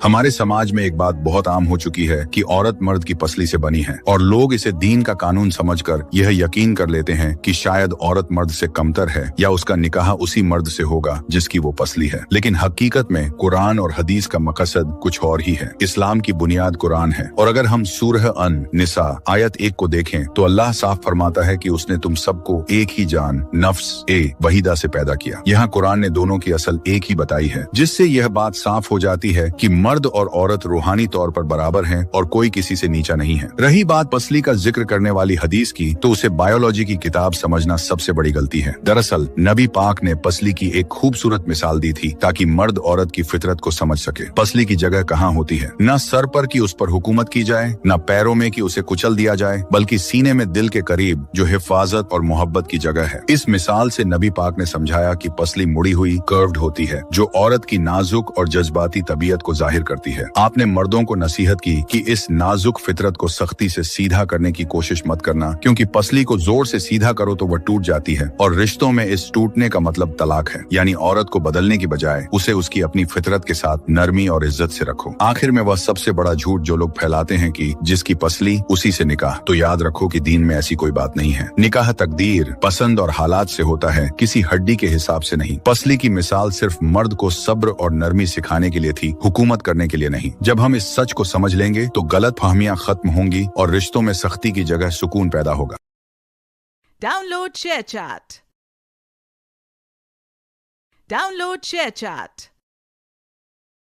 हमारे समाज में एक बात बहुत आम हो चुकी है कि औरत मर्द की पसली से बनी है और लोग इसे दीन का कानून समझकर यह यकीन कर लेते हैं कि शायद औरत मर्द से कमतर है या उसका निकाह उसी मर्द से होगा जिसकी वो पसली है। लेकिन हकीकत में कुरान और हदीस का मकसद कुछ और ही है। इस्लाम की बुनियाद कुरान है और अगर हम सूरह अन निसा आयत 1 को देखें तो अल्लाह साफ फरमाता है कि उसने तुम सबको एक ही जान नफ्स वहीदा से पैदा किया। यहाँ कुरान ने दोनों की असल एक ही बताई है, जिससे यह बात साफ हो जाती है कि मर्द और औरत रूहानी तौर पर बराबर हैं और कोई किसी से नीचा नहीं है। रही बात पसली का जिक्र करने वाली हदीस की, तो उसे बायोलॉजी की किताब समझना सबसे बड़ी गलती है। दरअसल नबी पाक ने पसली की एक खूबसूरत मिसाल दी थी ताकि मर्द औरत की फितरत को समझ सके। पसली की जगह कहाँ होती है? न सर पर कि उस पर हुकूमत की जाए, न पैरों में कि उसे कुचल दिया जाए, बल्कि सीने में दिल के करीब जो हिफाजत और मोहब्बत की जगह है। इस मिसाल से नबी पाक ने समझाया कि पसली मुड़ी हुई कर्व्ड होती है जो औरत की नाजुक और जज्बाती तबीयत को जाहिर करती है। आपने मर्दों को नसीहत की कि इस नाजुक फितरत को सख्ती से सीधा करने की कोशिश मत करना, क्योंकि पसली को जोर से सीधा करो तो वह टूट जाती है और रिश्तों में इस टूटने का मतलब तलाक है। यानी औरत को बदलने की बजाय उसे उसकी अपनी फितरत के साथ नरमी और इज्जत से रखो। आखिर में वह सबसे बड़ा झूठ जो लोग फैलाते हैं कि जिसकी पसली उसी से निकाह, तो याद रखो कि दीन में ऐसी कोई बात नहीं है। निकाह तकदीर, पसंद और हालात से होता है, किसी हड्डी के हिसाब से नहीं। पसली की मिसाल सिर्फ मर्द को सब्र और नरमी सिखाने के लिए थी, हुकूमत करने के लिए नहीं। जब हम इस सच को समझ लेंगे तो गलत फहमियां खत्म होंगी और रिश्तों में सख्ती की जगह सुकून पैदा होगा। Download ShareChat.